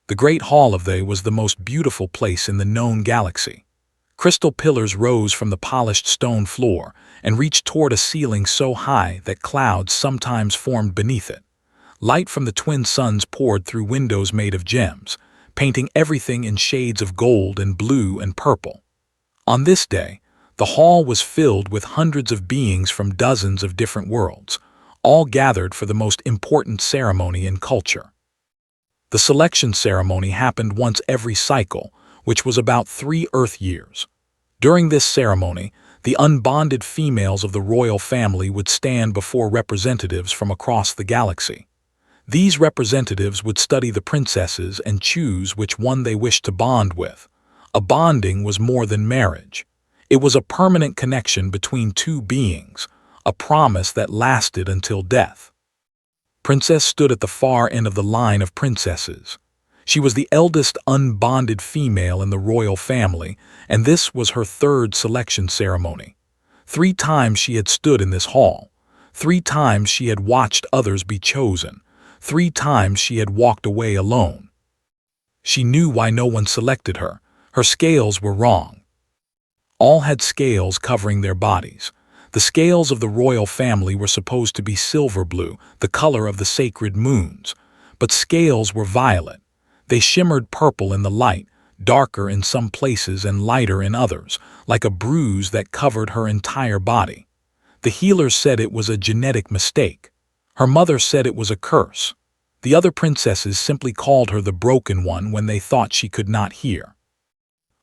The Great Hall of They was the most beautiful place in the known galaxy. Crystal pillars rose from the polished stone floor and reached toward a ceiling so high that clouds sometimes formed beneath it. Light from the twin suns poured through windows made of gems, painting everything in shades of gold and blue and purple. On this day, the hall was filled with hundreds of beings from dozens of different worlds, all gathered for the most important ceremony in culture. The selection ceremony happened once every cycle, which was about 3 Earth years. During this ceremony, the unbonded females of the royal family would stand before representatives from across the galaxy. These representatives would study the princesses and choose which one they wished to bond with. A bonding was more than marriage. It was a permanent connection between two beings, a promise that lasted until death. Princess stood at the far end of the line of princesses. She was the eldest unbonded female in the royal family, and this was her 3rd selection ceremony. 3 times she had stood in this hall. 3 times she had watched others be chosen. 3 times she had walked away alone. She knew why no one selected her. Her scales were wrong. All had scales covering their bodies. The scales of the royal family were supposed to be silver blue, the color of the sacred moons. But scales were violet. They shimmered purple in the light, darker in some places and lighter in others, like a bruise that covered her entire body. The healers said it was a genetic mistake. Her mother said it was a curse. The other princesses simply called her the broken one when they thought she could not hear.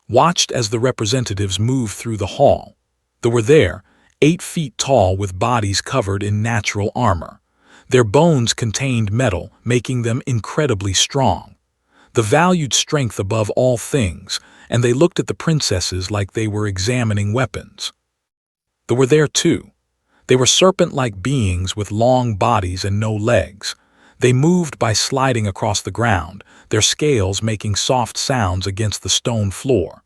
Watched as the representatives moved through the hall. They were there, 8 feet tall with bodies covered in natural armor. Their bones contained metal, making them incredibly strong. They valued strength above all things, and they looked at the princesses like they were examining weapons. They were there too. They were serpent-like beings with long bodies and no legs. They moved by sliding across the ground, their scales making soft sounds against the stone floor.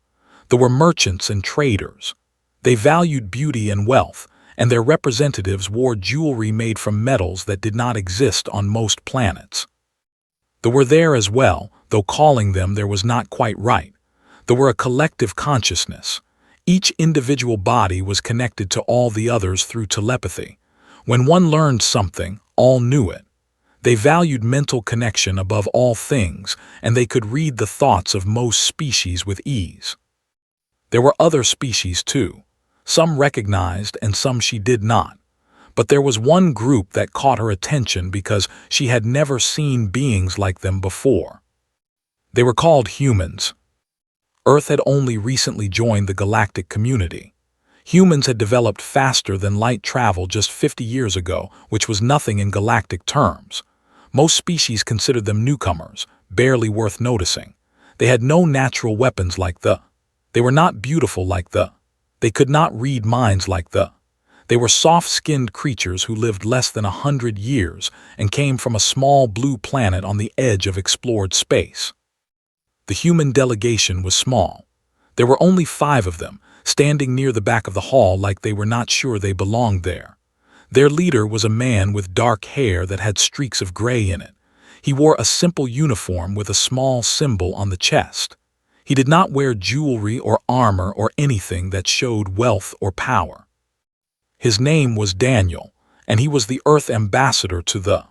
They were merchants and traders. They valued beauty and wealth, and their representatives wore jewelry made from metals that did not exist on most planets. They were there as well, though calling them there was not quite right. They were a collective consciousness. Each individual body was connected to all the others through telepathy. When one learned something, all knew it. They valued mental connection above all things, and they could read the thoughts of most species with ease. There were other species too. Some recognized and some she did not. But there was one group that caught her attention because she had never seen beings like them before. They were called humans. Earth had only recently joined the galactic community. Humans had developed faster than light travel just 50 years ago, which was nothing in galactic terms. Most species considered them newcomers, barely worth noticing. They had no natural weapons like the. They were not beautiful like the. They could not read minds like the. They were soft-skinned creatures who lived less than 100 years and came from a small blue planet on the edge of explored space. The human delegation was small. There were only 5 of them, standing near the back of the hall like they were not sure they belonged there. Their leader was a man with dark hair that had streaks of gray in it. He wore a simple uniform with a small symbol on the chest. He did not wear jewelry or armor or anything that showed wealth or power. His name was Daniel, and he was the Earth ambassador to the.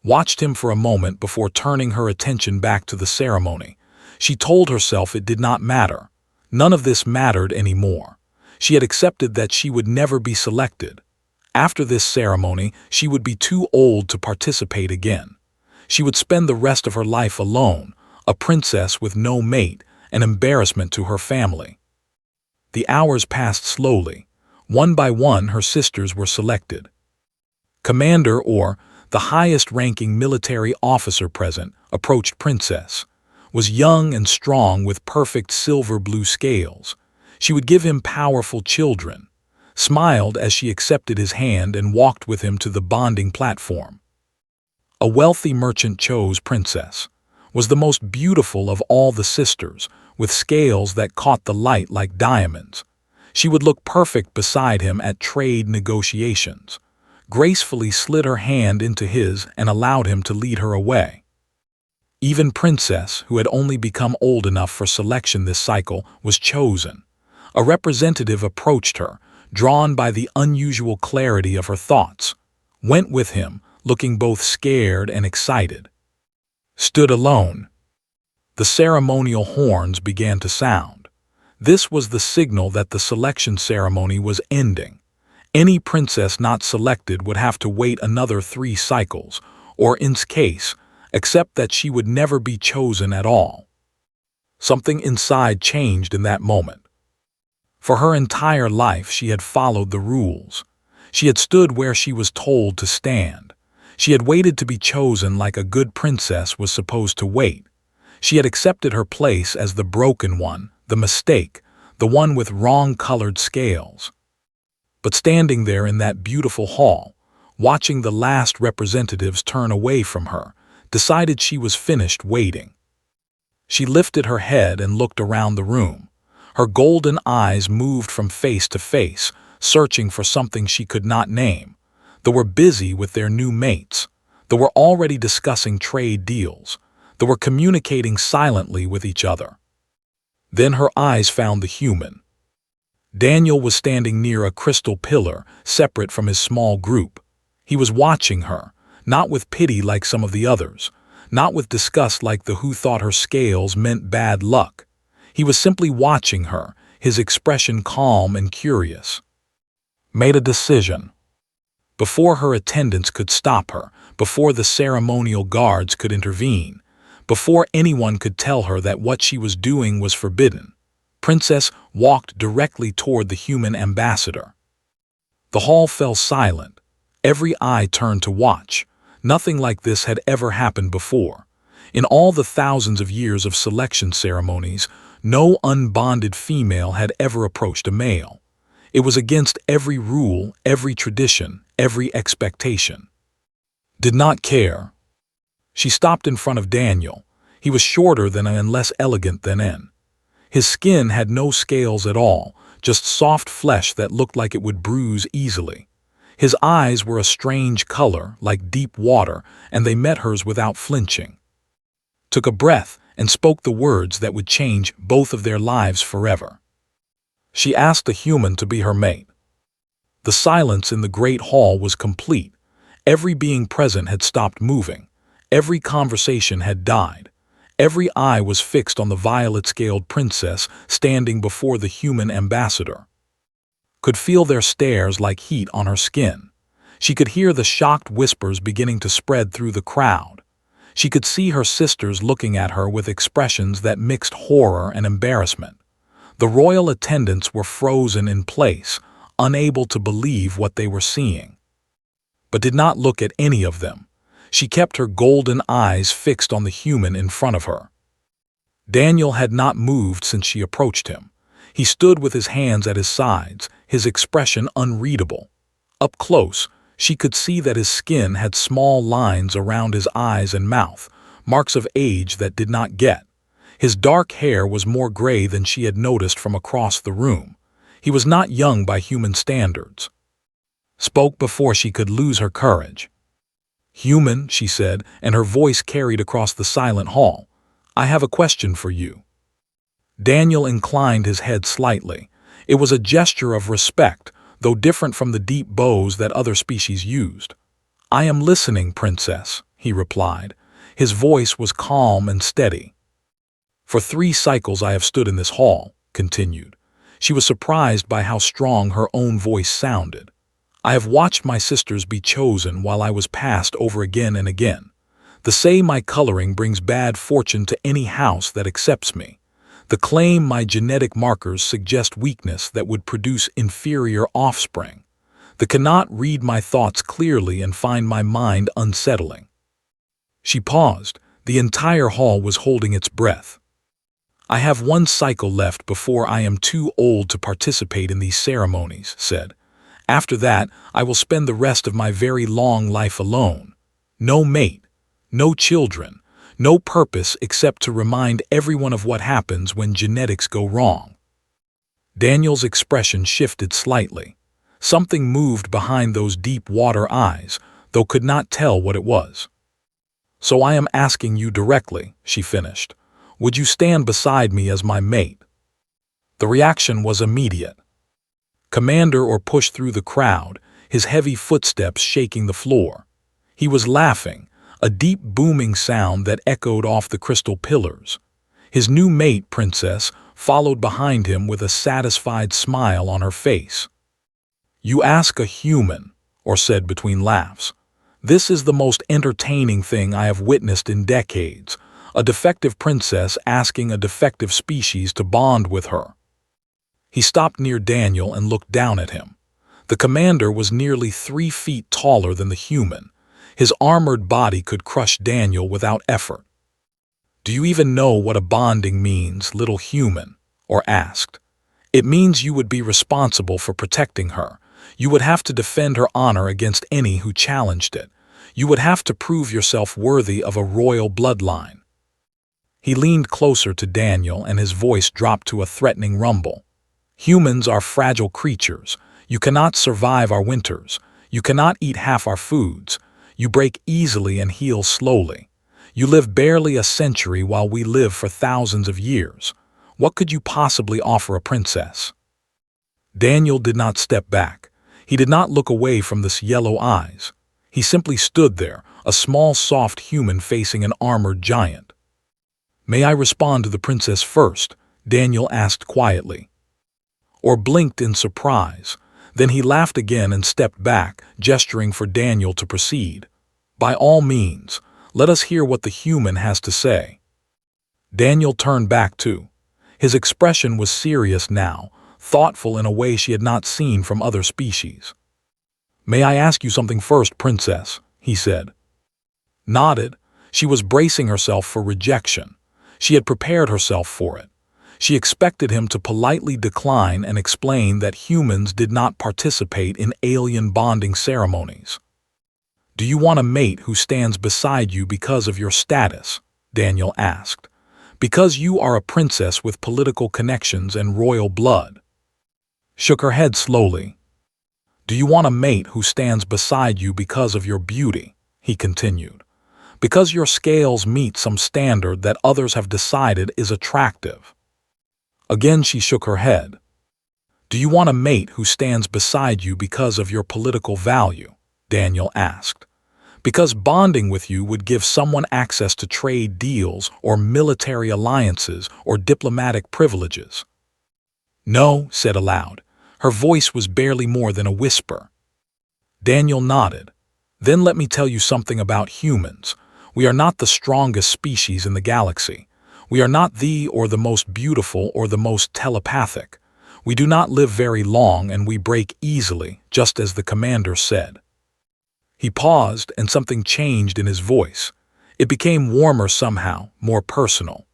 Watched him for a moment before turning her attention back to the ceremony. She told herself it did not matter. None of this mattered anymore. She had accepted that she would never be selected. After this ceremony, she would be too old to participate again. She would spend the rest of her life alone, a princess with no mate, an embarrassment to her family. The hours passed slowly. One by one, her sisters were selected. Commander, or the highest-ranking military officer present, approached Princess. Was young and strong with perfect silver-blue scales. She would give him powerful children. Smiled as she accepted his hand and walked with him to the bonding platform. A wealthy merchant chose Princess. Was the most beautiful of all the sisters, with scales that caught the light like diamonds. She would look perfect beside him at trade negotiations. Gracefully slid her hand into his and allowed him to lead her away. Even Princess, who had only become old enough for selection this cycle, was chosen. A representative approached her, drawn by the unusual clarity of her thoughts, went with him, looking both scared and excited. Stood alone. The ceremonial horns began to sound. This was the signal that the selection ceremony was ending. Any princess not selected would have to wait another 3 cycles, or in case, except that she would never be chosen at all. Something inside changed in that moment. For her entire life she had followed the rules. She had stood where she was told to stand. She had waited to be chosen like a good princess was supposed to wait. She had accepted her place as the broken one, the mistake, the one with wrong-colored scales. But standing there in that beautiful hall, watching the last representatives turn away from her, decided she was finished waiting. She lifted her head and looked around the room. Her golden eyes moved from face to face, searching for something she could not name. They were busy with their new mates. They were already discussing trade deals. They were communicating silently with each other. Then her eyes found the human. Daniel was standing near a crystal pillar, separate from his small group. He was watching her, not with pity like some of the others, not with disgust like the who thought her scales meant bad luck. He was simply watching her, his expression calm and curious. Made a decision. Before her attendants could stop her, before the ceremonial guards could intervene, before anyone could tell her that what she was doing was forbidden, Princess walked directly toward the human ambassador. The hall fell silent. Every eye turned to watch. Nothing like this had ever happened before. In all the thousands of years of selection ceremonies, no unbonded female had ever approached a male. It was against every rule, every tradition, every expectation. Did not care. She stopped in front of Daniel. He was shorter than and less elegant than N. His skin had no scales at all, just soft flesh that looked like it would bruise easily. His eyes were a strange color, like deep water, and they met hers without flinching. Took a breath and spoke the words that would change both of their lives forever. She asked the human to be her mate. The silence in the great hall was complete. Every being present had stopped moving. Every conversation had died. Every eye was fixed on the violet-scaled princess standing before the human ambassador. Could feel their stares like heat on her skin. She could hear the shocked whispers beginning to spread through the crowd. She could see her sisters looking at her with expressions that mixed horror and embarrassment. The royal attendants were frozen in place, unable to believe what they were seeing. But did not look at any of them. She kept her golden eyes fixed on the human in front of her. Daniel had not moved since she approached him. He stood with his hands at his sides, his expression unreadable. Up close, she could see that his skin had small lines around his eyes and mouth, marks of age that did not get. His dark hair was more gray than she had noticed from across the room. He was not young by human standards. Spoke before she could lose her courage. "Human," she said, and her voice carried across the silent hall. "I have a question for you." Daniel inclined his head slightly. It was a gesture of respect, though different from the deep bows that other species used. "I am listening, Princess," he replied. His voice was calm and steady. "For 3 cycles I have stood in this hall," continued. She was surprised by how strong her own voice sounded. "I have watched my sisters be chosen while I was passed over again and again. They say my coloring brings bad fortune to any house that accepts me. They claim my genetic markers suggest weakness that would produce inferior offspring. They cannot read my thoughts clearly and find my mind unsettling." She paused. The entire hall was holding its breath. "I have 1 cycle left before I am too old to participate in these ceremonies," said. "After that, I will spend the rest of my very long life alone. No mate, no children, no purpose except to remind everyone of what happens when genetics go wrong." Daniel's expression shifted slightly. Something moved behind those deep water eyes, though could not tell what it was. So I am asking you directly, she finished. Would you stand beside me as my mate? The reaction was immediate. Commander or pushed through the crowd, his heavy footsteps shaking the floor. He was laughing, a deep booming sound that echoed off the crystal pillars. His new mate, Princess, followed behind him with a satisfied smile on her face. You ask a human, or said between laughs. This is the most entertaining thing I have witnessed in decades, a defective princess asking a defective species to bond with her. He stopped near Daniel and looked down at him. The commander was nearly 3 feet taller than the human. His armored body could crush Daniel without effort. Do you even know what a bonding means, little human? Or asked. It means you would be responsible for protecting her. You would have to defend her honor against any who challenged it. You would have to prove yourself worthy of a royal bloodline. He leaned closer to Daniel and his voice dropped to a threatening rumble. Humans are fragile creatures. You cannot survive our winters. You cannot eat half our foods. You break easily and heal slowly. You live barely a century while we live for thousands of years. What could you possibly offer a princess? Daniel did not step back. He did not look away from the yellow eyes. He simply stood there, a small, soft human facing an armored giant. May I respond to the princess first? Daniel asked quietly. Or blinked in surprise. Then he laughed again and stepped back, gesturing for Daniel to proceed. By all means, let us hear what the human has to say. Daniel turned back too. His expression was serious now, thoughtful in a way she had not seen from other species. May I ask you something first, princess? He said. Nodded. She was bracing herself for rejection. She had prepared herself for it. She expected him to politely decline and explain that humans did not participate in alien bonding ceremonies. Do you want a mate who stands beside you because of your status? Daniel asked. Because you are a princess with political connections and royal blood. Shook her head slowly. Do you want a mate who stands beside you because of your beauty? He continued. Because your scales meet some standard that others have decided is attractive. Again she shook her head. Do you want a mate who stands beside you because of your political value? Daniel asked. Because bonding with you would give someone access to trade deals or military alliances or diplomatic privileges. No, said aloud. Her voice was barely more than a whisper. Daniel nodded. Then let me tell you something about humans. We are not the strongest species in the galaxy. We are not the or the most beautiful or the most telepathic. We do not live very long and we break easily, just as the commander said. He paused and something changed in his voice. It became warmer somehow, more personal.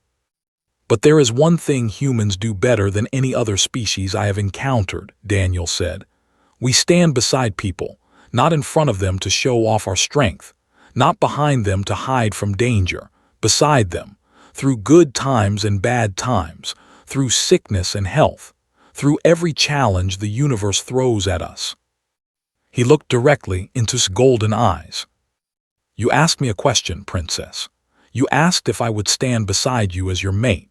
But there is one thing humans do better than any other species I have encountered, Daniel said. We stand beside people, not in front of them to show off our strength, not behind them to hide from danger, beside them, through good times and bad times, through sickness and health, through every challenge the universe throws at us. He looked directly into his golden eyes. You asked me a question, princess. You asked if I would stand beside you as your mate.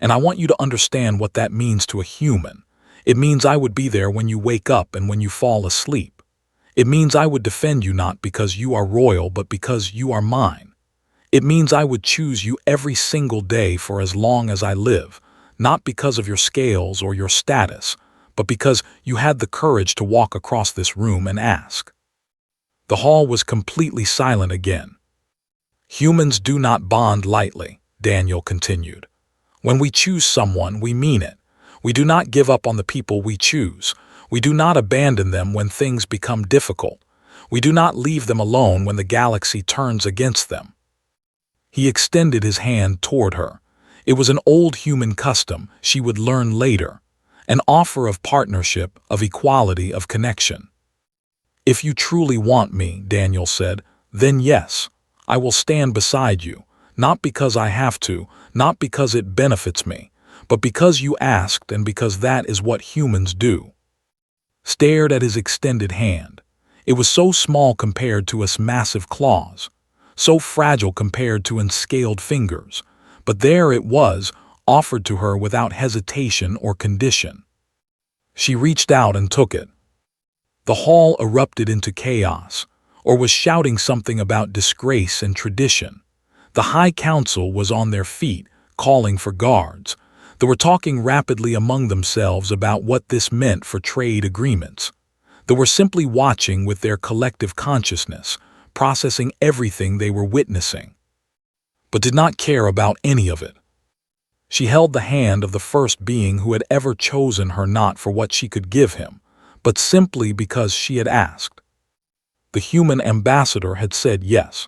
And I want you to understand what that means to a human. It means I would be there when you wake up and when you fall asleep. It means I would defend you not because you are royal, but because you are mine. It means I would choose you every single day for as long as I live, not because of your scales or your status, but because you had the courage to walk across this room and ask. The hall was completely silent again. Humans do not bond lightly, Daniel continued. When we choose someone, we mean it. We do not give up on the people we choose. We do not abandon them when things become difficult. We do not leave them alone when the galaxy turns against them. He extended his hand toward her. It was an old human custom she would learn later, an offer of partnership, of equality, of connection. If you truly want me, Daniel said, then yes, I will stand beside you, not because I have to, not because it benefits me, but because you asked and because that is what humans do. Stared at his extended hand. It was so small compared to his massive claws, so fragile compared to unscaled fingers. But there it was, offered to her without hesitation or condition. She reached out and took it. The hall erupted into chaos, or was shouting something about disgrace and tradition. The High Council was on their feet, calling for guards. They were talking rapidly among themselves about what this meant for trade agreements. They were simply watching with their collective consciousness, processing everything they were witnessing, but did not care about any of it. She held the hand of the first being who had ever chosen her, not for what she could give him, but simply because she had asked. The human ambassador had said yes.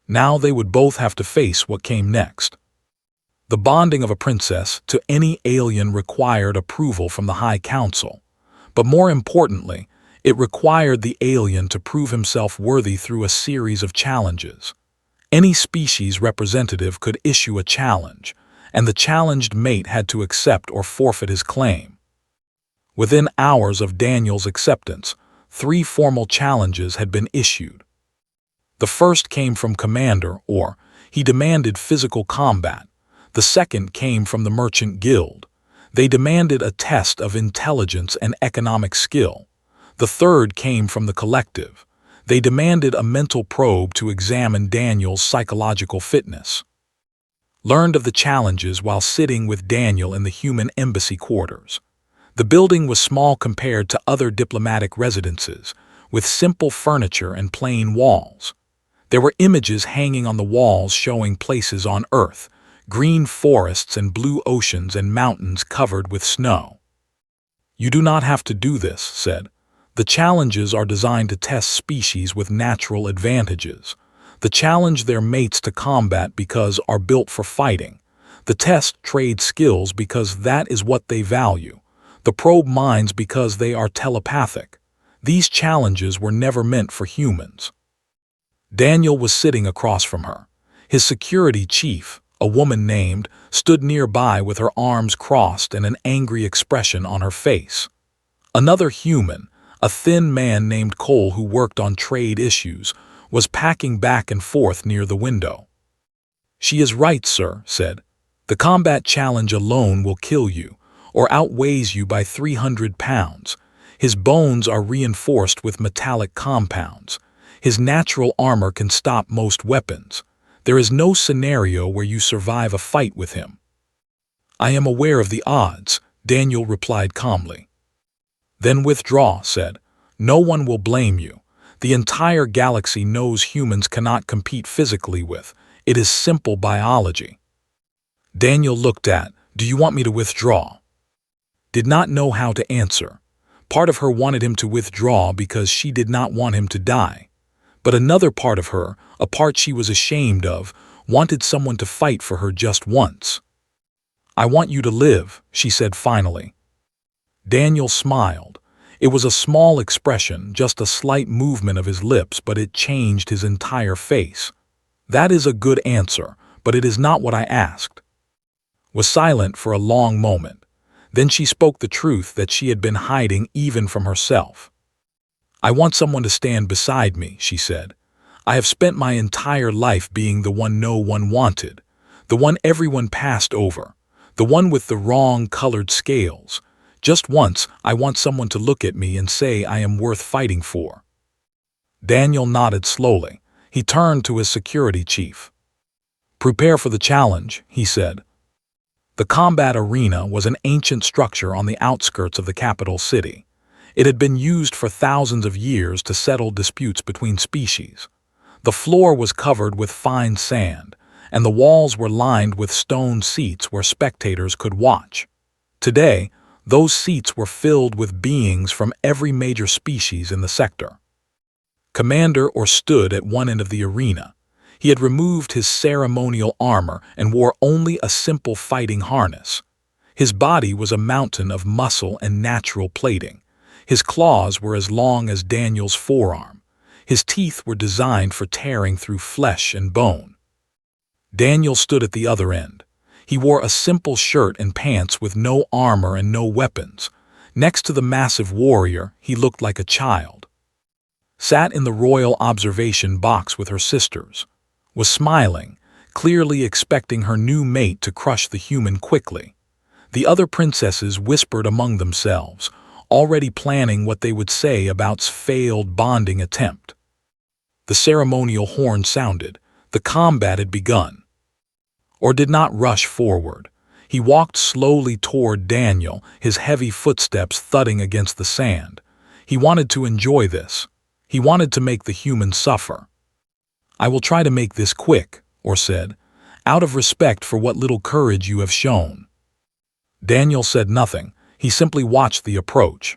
Now they would both have to face what came next. The bonding of a princess to any alien required approval from the High Council, but more importantly, it required the alien to prove himself worthy through a series of challenges. Any species representative could issue a challenge, and the challenged mate had to accept or forfeit his claim. Within hours of Daniel's acceptance, 3 formal challenges had been issued. The first came from Commander, or he demanded physical combat. The second came from the Merchant Guild. They demanded a test of intelligence and economic skill. The third came from the Collective. They demanded a mental probe to examine Daniel's psychological fitness. Learned of the challenges while sitting with Daniel in the human embassy quarters. The building was small compared to other diplomatic residences, with simple furniture and plain walls. There were images hanging on the walls showing places on Earth, green forests and blue oceans and mountains covered with snow. "You do not have to do this," said. "The challenges are designed to test species with natural advantages. The challenge their mates to combat because are built for fighting. The test trade skills because that is what they value. The probe minds because they are telepathic. These challenges were never meant for humans." Daniel was sitting across from her. His security chief, a woman named, stood nearby with her arms crossed and an angry expression on her face. Another human, a thin man named Cole who worked on trade issues, was packing back and forth near the window. "She is right, sir," said. "The combat challenge alone will kill you, or outweighs you by 300 pounds. His bones are reinforced with metallic compounds. His natural armor can stop most weapons. There is no scenario where you survive a fight with him." "I am aware of the odds," Daniel replied calmly. "Then withdraw," said. "No one will blame you. The entire galaxy knows humans cannot compete physically with. It is simple biology." Daniel looked at, "Do you want me to withdraw?" Did not know how to answer. Part of her wanted him to withdraw because she did not want him to die. But another part of her, a part she was ashamed of, wanted someone to fight for her just once. "I want you to live," she said finally. Daniel smiled. It was a small expression, just a slight movement of his lips, but it changed his entire face. "That is a good answer, but it is not what I asked." Was silent for a long moment. Then she spoke the truth that she had been hiding even from herself. "I want someone to stand beside me," she said. "I have spent my entire life being the one no one wanted, the one everyone passed over, the one with the wrong colored scales. Just once, I want someone to look at me and say I am worth fighting for." Daniel nodded slowly. He turned to his security chief. "Prepare for the challenge," he said. The combat arena was an ancient structure on the outskirts of the capital city. It had been used for thousands of years to settle disputes between species. The floor was covered with fine sand, and the walls were lined with stone seats where spectators could watch. Today, those seats were filled with beings from every major species in the sector. Commander stood at one end of the arena. He had removed his ceremonial armor and wore only a simple fighting harness. His body was a mountain of muscle and natural plating. His claws were as long as Daniel's forearm. His teeth were designed for tearing through flesh and bone. Daniel stood at the other end. He wore a simple shirt and pants with no armor and no weapons. Next to the massive warrior, he looked like a child. Sat in the royal observation box with her sisters. was smiling, clearly expecting her new mate to crush the human quickly. The other princesses whispered among themselves, already planning what they would say about S's failed bonding attempt. The ceremonial horn sounded. The combat had begun. Or did not rush forward. He walked slowly toward Daniel, his heavy footsteps thudding against the sand. He wanted to enjoy this. He wanted to make the human suffer. "I will try to make this quick," Or said, "out of respect for what little courage you have shown." Daniel said nothing. He simply watched the approach.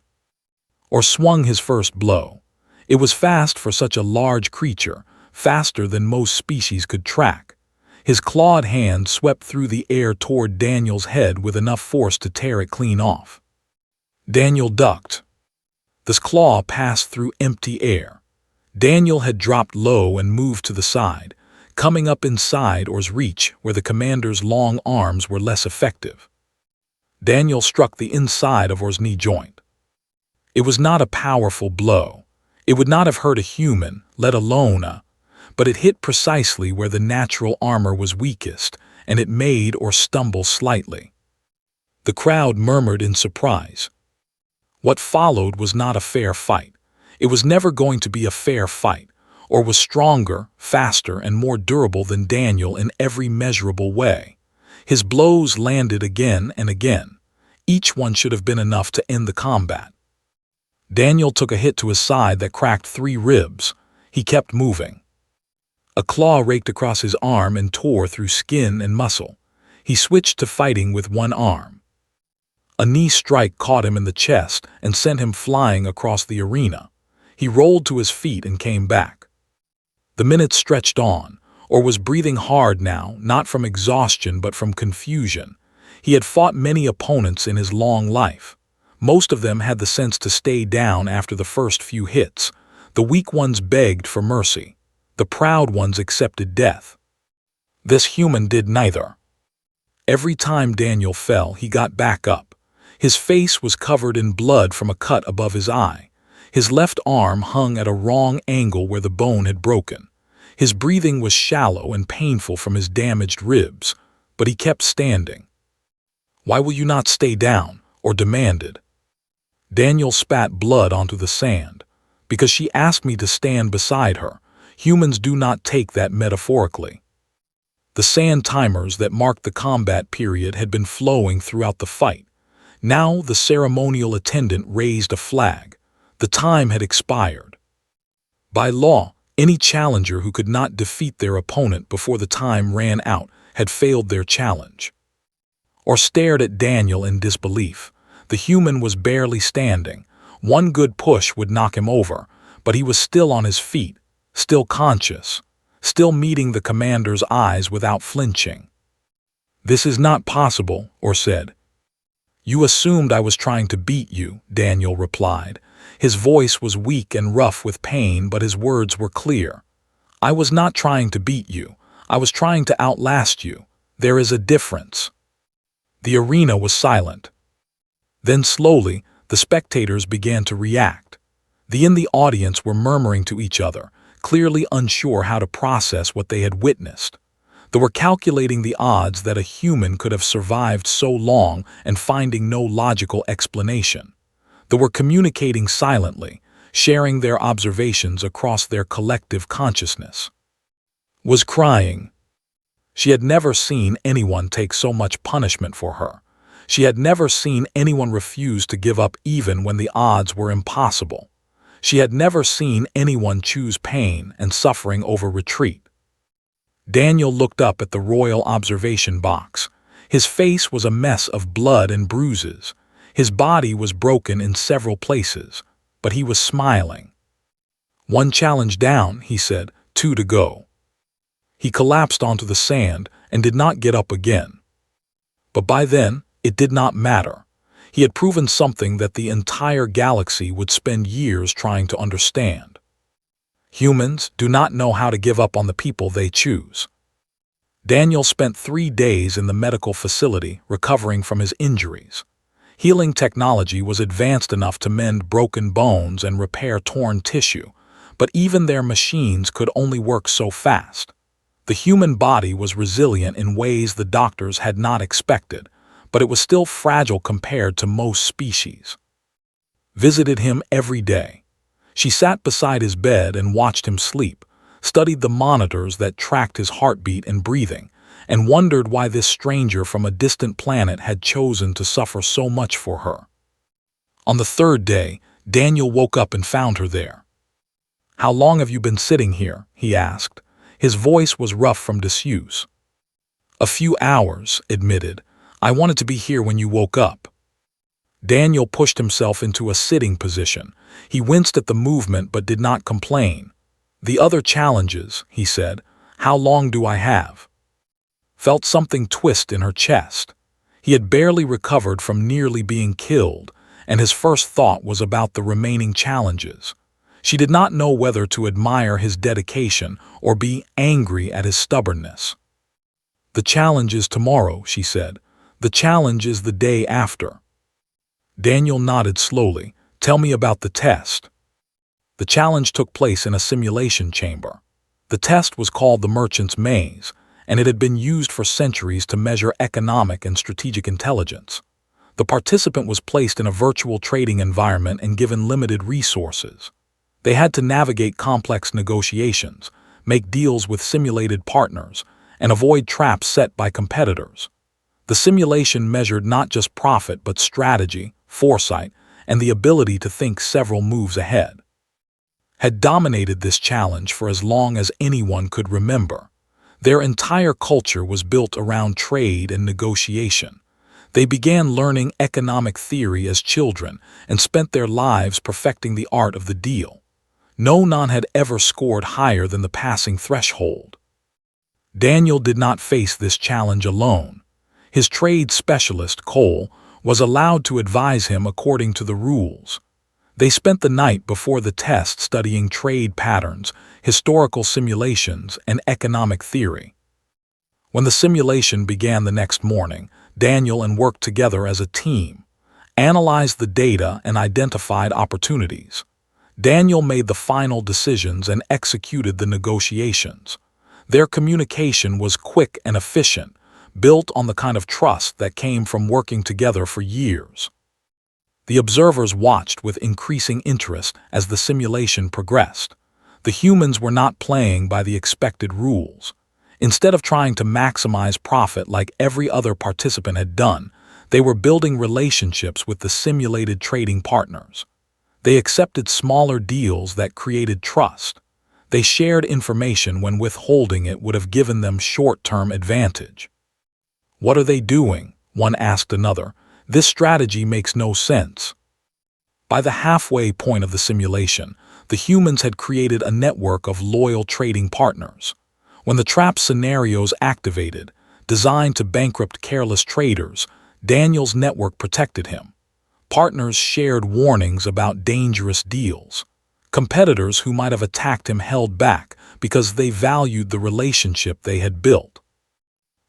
Or swung his first blow. It was fast for such a large creature, faster than most species could track. His clawed hand swept through the air toward Daniel's head with enough force to tear it clean off. Daniel ducked. This claw passed through empty air. Daniel had dropped low and moved to the side, coming up inside Or's reach where the commander's long arms were less effective. Daniel struck the inside of Or's knee joint. It was not a powerful blow. It would not have hurt a human, let alone but it hit precisely where the natural armor was weakest, and it made Or stumble slightly. The crowd murmured in surprise. What followed was not a fair fight. It was never going to be a fair fight. Or was stronger, faster, and more durable than Daniel in every measurable way. His blows landed again and again. Each one should have been enough to end the combat. Daniel took a hit to his side that cracked 3 ribs. He kept moving. A claw raked across his arm and tore through skin and muscle. He switched to fighting with one arm. A knee strike caught him in the chest and sent him flying across the arena. He rolled to his feet and came back. The minutes stretched on. Or was breathing hard now, not from exhaustion but from confusion. He had fought many opponents in his long life. Most of them had the sense to stay down after the first few hits. The weak ones begged for mercy. The proud ones accepted death. This human did neither. Every time Daniel fell, he got back up. His face was covered in blood from a cut above his eye. His left arm hung at a wrong angle where the bone had broken. His breathing was shallow and painful from his damaged ribs, but he kept standing. "Why will you not stay down?" Or demanded. Daniel spat blood onto the sand. "Because she asked me to stand beside her. Humans do not take that metaphorically." The sand timers that marked the combat period had been flowing throughout the fight. Now the ceremonial attendant raised a flag. The time had expired. By law, any challenger who could not defeat their opponent before the time ran out had failed their challenge. Or stared at Daniel in disbelief. The human was barely standing. One good push would knock him over, but he was still on his feet, still conscious, still meeting the commander's eyes without flinching. "This is not possible," Or said. "You assumed I was trying to beat you," Daniel replied. His voice was weak and rough with pain, but his words were clear. "I was not trying to beat you. I was trying to outlast you. There is a difference." The arena was silent. Then slowly, the spectators began to react. The in the audience were murmuring to each other, clearly unsure how to process what they had witnessed. They were calculating the odds that a human could have survived so long and finding no logical explanation. They were communicating silently, sharing their observations across their collective consciousness. Was crying. She had never seen anyone take so much punishment for her. She had never seen anyone refuse to give up even when the odds were impossible. She had never seen anyone choose pain and suffering over retreat. Daniel looked up at the royal observation box. His face was a mess of blood and bruises. His body was broken in several places, but he was smiling. "1 challenge down," he said, 2 to go. He collapsed onto the sand and did not get up again. But by then, it did not matter. He had proven something that the entire galaxy would spend years trying to understand. Humans do not know how to give up on the people they choose. Daniel spent 3 days in the medical facility recovering from his injuries. Healing technology was advanced enough to mend broken bones and repair torn tissue, but even their machines could only work so fast. The human body was resilient in ways the doctors had not expected, but it was still fragile compared to most species. Visited him every day. She sat beside his bed and watched him sleep, studied the monitors that tracked his heartbeat and breathing, and wondered why this stranger from a distant planet had chosen to suffer so much for her. On the third day, Daniel woke up and found her there. "How long have you been sitting here?" he asked. His voice was rough from disuse. "A few hours," admitted. "I wanted to be here when you woke up." Daniel pushed himself into a sitting position. He winced at the movement but did not complain. "The other challenges," he said. "How long do I have?" Felt something twist in her chest. He had barely recovered from nearly being killed, and his first thought was about the remaining challenges. She did not know whether to admire his dedication or be angry at his stubbornness. "The challenge is tomorrow," she said. "The challenge is the day after." Daniel nodded slowly. "Tell me about the test." The challenge took place in a simulation chamber. The test was called the Merchant's Maze, and it had been used for centuries to measure economic and strategic intelligence. The participant was placed in a virtual trading environment and given limited resources. They had to navigate complex negotiations, make deals with simulated partners, and avoid traps set by competitors. The simulation measured not just profit but strategy, foresight, and the ability to think several moves ahead. Had dominated this challenge for as long as anyone could remember. Their entire culture was built around trade and negotiation. They began learning economic theory as children and spent their lives perfecting the art of the deal. No one had ever scored higher than the passing threshold. Daniel did not face this challenge alone. His trade specialist, Cole, was allowed to advise him according to the rules. They spent the night before the test studying trade patterns, historical simulations, and economic theory. When the simulation began the next morning, Daniel and worked together as a team, analyzed the data, and identified opportunities. Daniel made the final decisions and executed the negotiations. Their communication was quick and efficient, built on the kind of trust that came from working together for years. The observers watched with increasing interest as the simulation progressed. The humans were not playing by the expected rules. Instead of trying to maximize profit like every other participant had done, they were building relationships with the simulated trading partners. They accepted smaller deals that created trust. They shared information when withholding it would have given them short-term advantage. "What are they doing?" one asked another. "This strategy makes no sense." By the halfway point of the simulation, the humans had created a network of loyal trading partners. When the trap scenarios activated, designed to bankrupt careless traders, Daniel's network protected him. Partners shared warnings about dangerous deals. Competitors who might have attacked him held back because they valued the relationship they had built.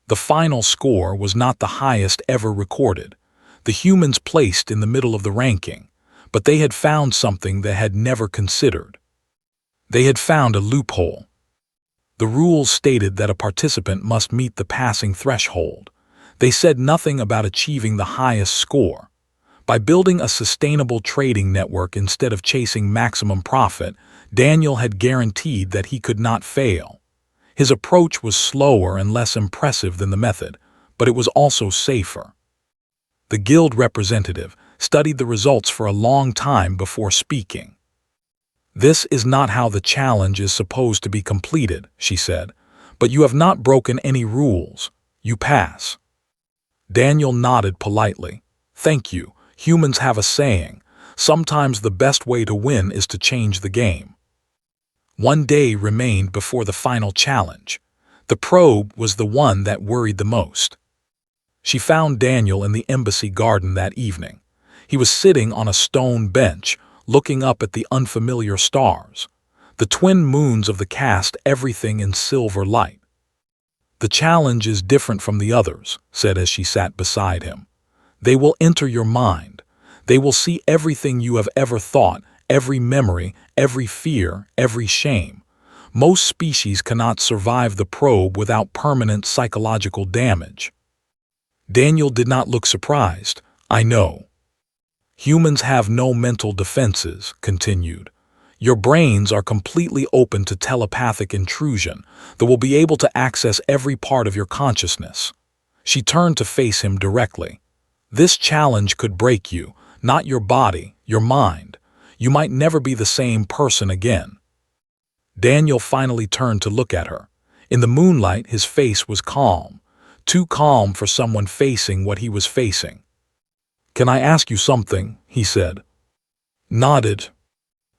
The final score was not the highest ever recorded. The humans placed in the middle of the ranking, but they had found something they had never considered. They had found a loophole. The rules stated that a participant must meet the passing threshold. They said nothing about achieving the highest score. By building a sustainable trading network instead of chasing maximum profit, Daniel had guaranteed that he could not fail. His approach was slower and less impressive than the method, but it was also safer. The guild representative studied the results for a long time before speaking. "This is not how the challenge is supposed to be completed," she said, "but you have not broken any rules. You pass." Daniel nodded politely. "Thank you. Humans have a saying, sometimes the best way to win is to change the game." One day remained before the final challenge. The probe was the one that worried the most. She found Daniel in the embassy garden that evening. He was sitting on a stone bench, looking up at the unfamiliar stars. The twin moons of the cast everything in silver light. "The challenge is different from the others," said as she sat beside him. "They will enter your mind. They will see everything you have ever thought, every memory, every fear, every shame. Most species cannot survive the probe without permanent psychological damage. Daniel did not look surprised. I know. Humans have no mental defenses, continued. Your brains are completely open to telepathic intrusion that will be able to access every part of your consciousness. She turned to face him directly. This challenge could break you, not your body, your mind. You might never be the same person again. Daniel finally turned to look at her. In the moonlight, his face was calm. Too calm for someone facing what he was facing. Can I ask you something? He said. Nodded.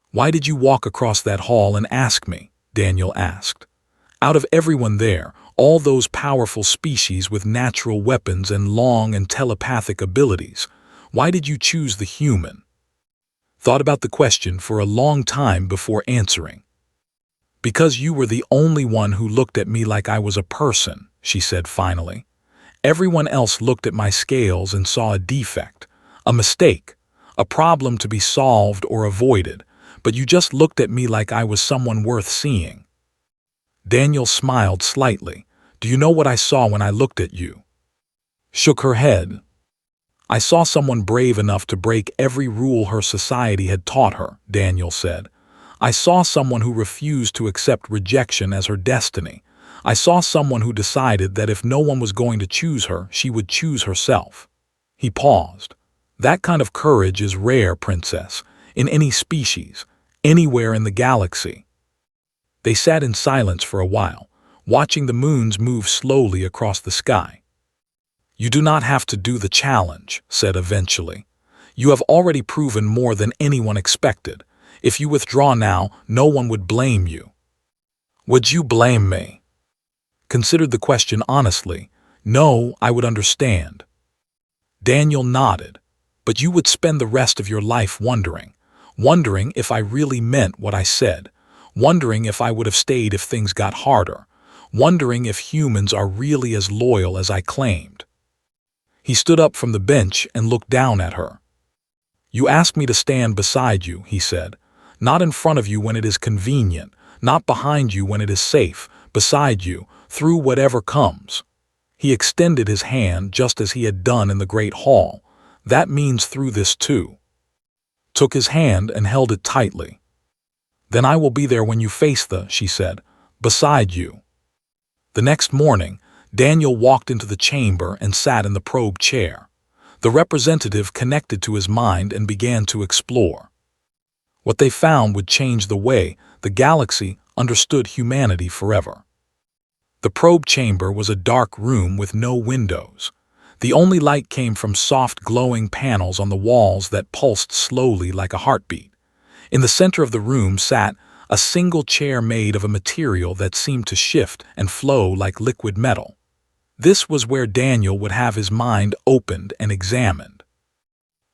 Why did you walk across that hall and ask me? Daniel asked. Out of everyone there, all those powerful species with natural weapons and long and telepathic abilities, why did you choose the human? Thought about the question for a long time before answering. Because you were the only one who looked at me like I was a person, she said finally. Everyone else looked at my scales and saw a defect, a mistake, a problem to be solved or avoided, but you just looked at me like I was someone worth seeing. Daniel smiled slightly. Do you know what I saw when I looked at you? Shook her head. I saw someone brave enough to break every rule her society had taught her, Daniel said. I saw someone who refused to accept rejection as her destiny. I saw someone who decided that if no one was going to choose her, she would choose herself. He paused. That kind of courage is rare, Princess, in any species, anywhere in the galaxy. They sat in silence for a while, watching the moons move slowly across the sky. You do not have to do the challenge, said eventually. You have already proven more than anyone expected. If you withdraw now, no one would blame you. Would you blame me? Considered the question honestly. No, I would understand. Daniel nodded. But you would spend the rest of your life wondering if I really meant what I said, wondering if I would have stayed if things got harder, wondering if humans are really as loyal as I claimed. He stood up from the bench and looked down at her. You asked me to stand beside you, he said. Not in front of you when it is convenient, not behind you when it is safe, beside you, through whatever comes. He extended his hand just as he had done in the Great Hall. That means through this too. Took his hand and held it tightly. Then I will be there when you face she said, beside you. The next morning, Daniel walked into the chamber and sat in the probe chair. The representative connected to his mind and began to explore. What they found would change the way the galaxy understood humanity forever. The probe chamber was a dark room with no windows. The only light came from soft glowing panels on the walls that pulsed slowly like a heartbeat. In the center of the room sat a single chair made of a material that seemed to shift and flow like liquid metal. This was where Daniel would have his mind opened and examined.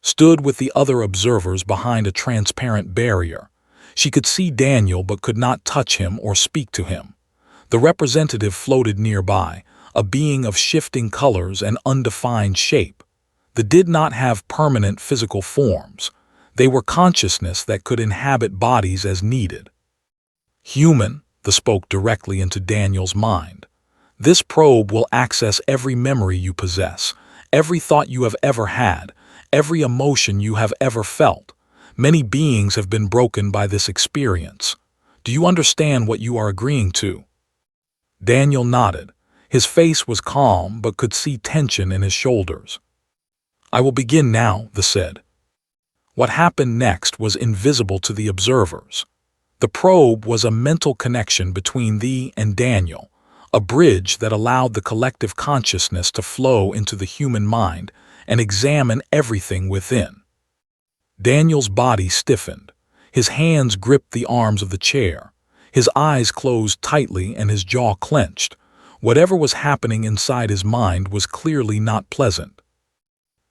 Stood with the other observers behind a transparent barrier. She could see Daniel but could not touch him or speak to him. The representative floated nearby, a being of shifting colors and undefined shape. They did not have permanent physical forms. They were consciousness that could inhabit bodies as needed. Human, they spoke directly into Daniel's mind. This probe will access every memory you possess, every thought you have ever had, every emotion you have ever felt. Many beings have been broken by this experience. Do you understand what you are agreeing to? Daniel nodded. His face was calm but could see tension in his shoulders. I will begin now, they said. What happened next was invisible to the observers. The probe was a mental connection between thee and Daniel, a bridge that allowed the collective consciousness to flow into the human mind and examine everything within. Daniel's body stiffened. His hands gripped the arms of the chair. His eyes closed tightly and his jaw clenched. Whatever was happening inside his mind was clearly not pleasant.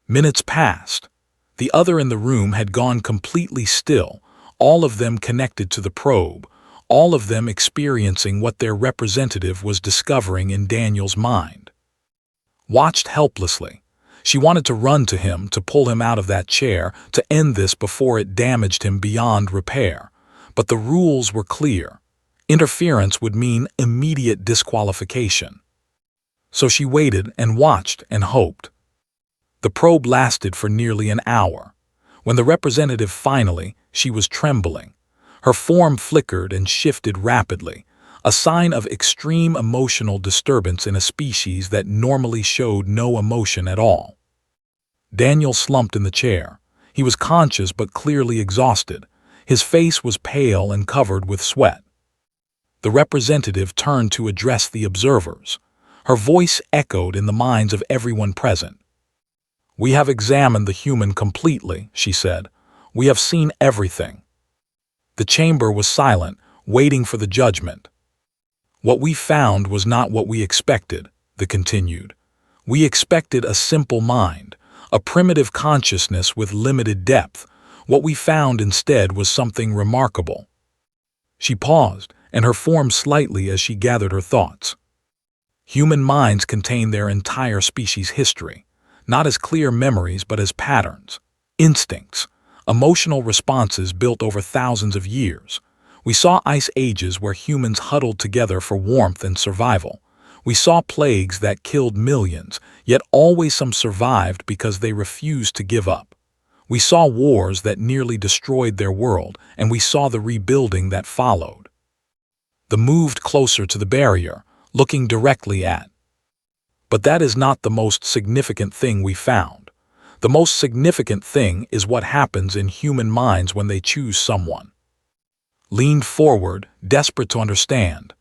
Minutes passed. The other in the room had gone completely still, all of them connected to the probe, all of them experiencing what their representative was discovering in Daniel's mind. Watched helplessly. She wanted to run to him, to pull him out of that chair, to end this before it damaged him beyond repair. But the rules were clear. Interference would mean immediate disqualification. So she waited and watched and hoped. The probe lasted for nearly an hour. When the representative finally, she was trembling. Her form flickered and shifted rapidly, a sign of extreme emotional disturbance in a species that normally showed no emotion at all. Daniel slumped in the chair. He was conscious but clearly exhausted. His face was pale and covered with sweat. The representative turned to address the observers. Her voice echoed in the minds of everyone present. "We have examined the human completely," she said. "We have seen everything." The chamber was silent, waiting for the judgment. "What we found was not what we expected," they continued. "We expected a simple mind, a primitive consciousness with limited depth. What we found instead was something remarkable." She paused, and her formed slightly as she gathered her thoughts. Human minds contain their entire species' history, not as clear memories but as patterns, instincts, emotional responses built over thousands of years. We saw ice ages where humans huddled together for warmth and survival. We saw plagues that killed millions, yet always some survived because they refused to give up. We saw wars that nearly destroyed their world, and we saw the rebuilding that followed. They moved closer to the barrier, looking directly at. "But that is not the most significant thing we found. The most significant thing is what happens in human minds when they choose someone." Leaned forward, desperate to understand.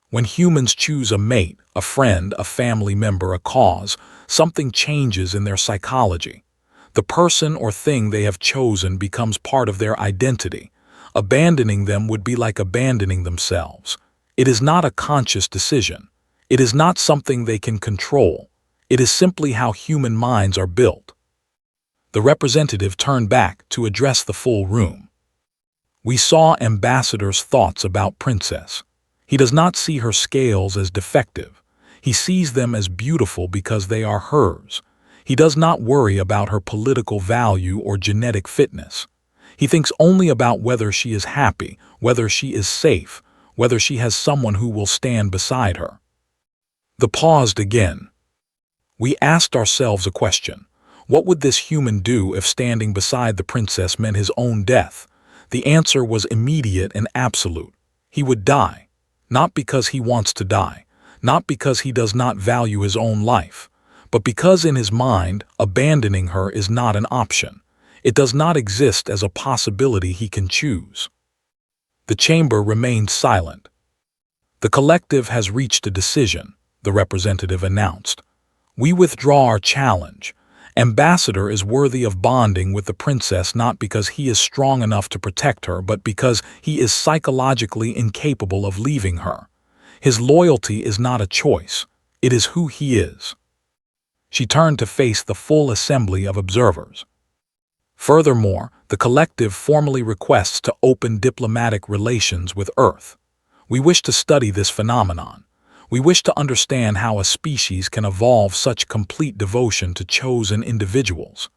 "When humans choose a mate, a friend, a family member, a cause, something changes in their psychology. The person or thing they have chosen becomes part of their identity. Abandoning them would be like abandoning themselves. It is not a conscious decision. It is not something they can control. It is simply how human minds are built." The representative turned back to address the full room. "We saw Ambassador's thoughts about Princess. He does not see her scales as defective. He sees them as beautiful because they are hers. He does not worry about her political value or genetic fitness. He thinks only about whether she is happy, whether she is safe, whether she has someone who will stand beside her." They paused again. We asked ourselves a question. What would this human do if standing beside the princess meant his own death? The answer was immediate and absolute. He would die. Not because he wants to die, not because he does not value his own life, but because in his mind, abandoning her is not an option. It does not exist as a possibility he can choose. The chamber remained silent. "The collective has reached a decision," the representative announced. "We withdraw our challenge. Ambassador is worthy of bonding with the princess not because he is strong enough to protect her, but because he is psychologically incapable of leaving her. His loyalty is not a choice. It is who he is." She turned to face the full assembly of observers. "Furthermore, the collective formally requests to open diplomatic relations with Earth. We wish to study this phenomenon. We wish to understand how a species can evolve such complete devotion to chosen individuals.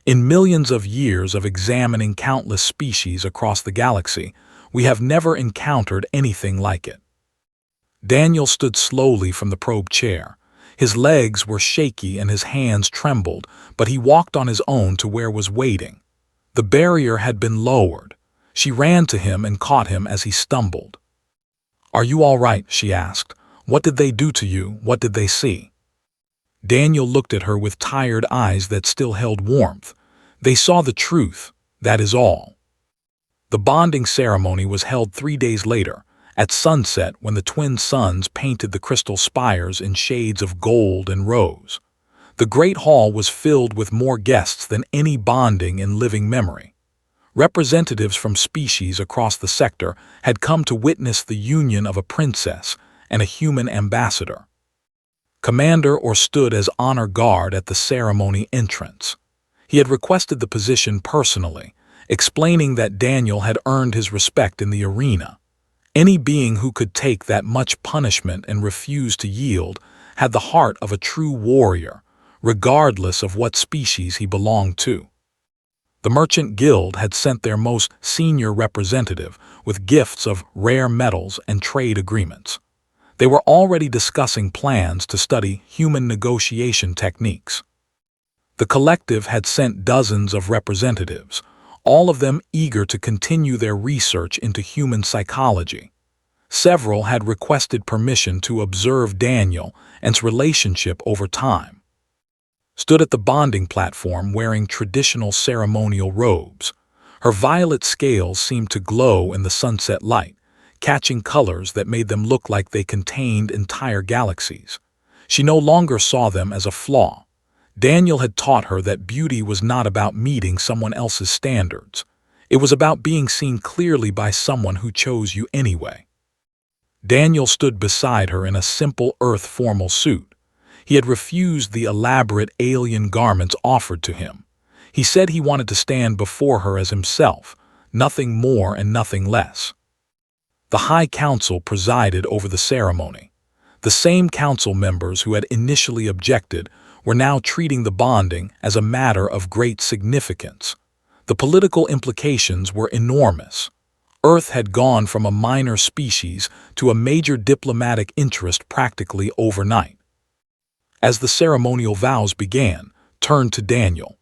In millions of years of examining countless species across the galaxy, we have never encountered anything like it." Daniel stood slowly from the probe chair. His legs were shaky and his hands trembled, but he walked on his own to where was waiting. The barrier had been lowered. She ran to him and caught him as he stumbled. "Are you all right?" she asked. "What did they do to you? What did they see?" Daniel looked at her with tired eyes that still held warmth. "They saw the truth, that is all." The bonding ceremony was held 3 days later, at sunset when the twin suns painted the crystal spires in shades of gold and rose. The great hall was filled with more guests than any bonding in living memory. Representatives from species across the sector had come to witness the union of a princess and a human ambassador. Commander Orr stood as honor guard at the ceremony entrance. He had requested the position personally, explaining that Daniel had earned his respect in the arena. Any being who could take that much punishment and refuse to yield had the heart of a true warrior, regardless of what species he belonged to. The Merchant Guild had sent their most senior representative with gifts of rare metals and trade agreements. They were already discussing plans to study human negotiation techniques. The collective had sent dozens of representatives, all of them eager to continue their research into human psychology. Several had requested permission to observe Daniel and his relationship over time. Stood at the bonding platform wearing traditional ceremonial robes. Her violet scales seemed to glow in the sunset light, catching colors that made them look like they contained entire galaxies. She no longer saw them as a flaw. Daniel had taught her that beauty was not about meeting someone else's standards. It was about being seen clearly by someone who chose you anyway. Daniel stood beside her in a simple Earth formal suit. He had refused the elaborate alien garments offered to him. He said he wanted to stand before her as himself, nothing more and nothing less. The High Council presided over the ceremony. The same council members who had initially objected were now treating the bonding as a matter of great significance. The political implications were enormous. Earth had gone from a minor species to a major diplomatic interest practically overnight. As the ceremonial vows began, turned to Daniel.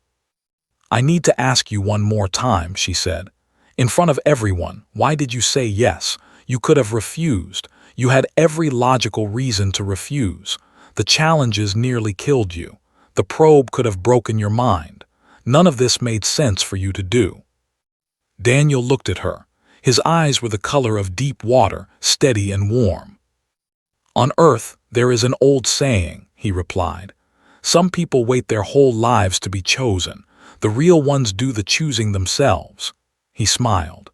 "I need to ask you one more time," she said. "In front of everyone, why did you say yes? You could have refused. You had every logical reason to refuse. The challenges nearly killed you. The probe could have broken your mind. None of this made sense for you to do." Daniel looked at her. His eyes were the color of deep water, steady and warm. "On Earth, there is an old saying," he replied. "Some people wait their whole lives to be chosen. The real ones do the choosing themselves." He smiled.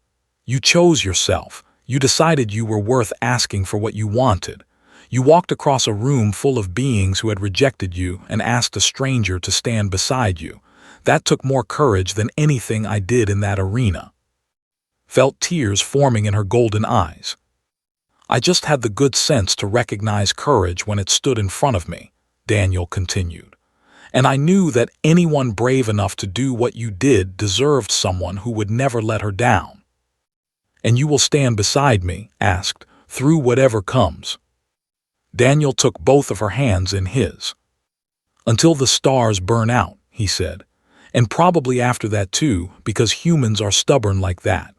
"You chose yourself. You decided you were worth asking for what you wanted. You walked across a room full of beings who had rejected you and asked a stranger to stand beside you. That took more courage than anything I did in that arena." Felt tears forming in her golden eyes. "I just had the good sense to recognize courage when it stood in front of me," Daniel continued. "And I knew that anyone brave enough to do what you did deserved someone who would never let her down." "And you will stand beside me," asked, "through whatever comes?" Daniel took both of her hands in his. "Until the stars burn out," he said. "And probably after that too, because humans are stubborn like that."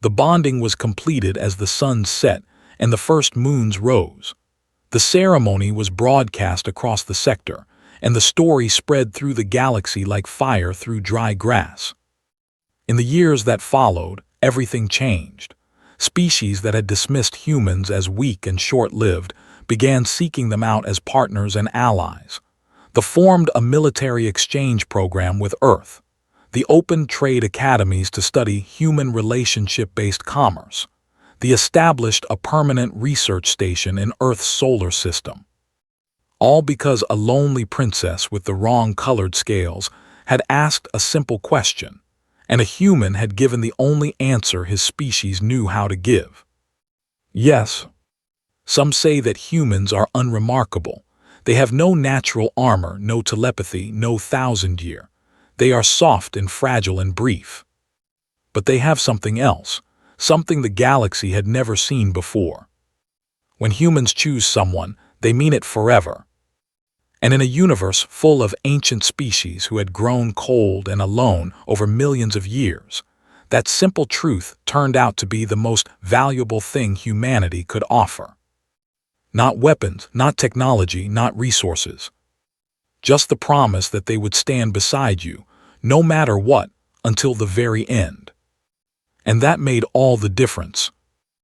The bonding was completed as the sun set and the first moons rose. The ceremony was broadcast across the sector, and the story spread through the galaxy like fire through dry grass. In the years that followed, everything changed. Species that had dismissed humans as weak and short-lived began seeking them out as partners and allies. They formed a military exchange program with Earth. They opened trade academies to study human relationship-based commerce. They established a permanent research station in Earth's solar system. All because a lonely princess with the wrong colored scales had asked a simple question, and a human had given the only answer his species knew how to give. Yes. Some say that humans are unremarkable. They have no natural armor, no telepathy, no thousand-year. They are soft and fragile and brief. But they have something else, something the galaxy had never seen before. When humans choose someone, they mean it forever. And in a universe full of ancient species who had grown cold and alone over millions of years, that simple truth turned out to be the most valuable thing humanity could offer. Not weapons, not technology, not resources. Just the promise that they would stand beside you, no matter what, until the very end. And that made all the difference.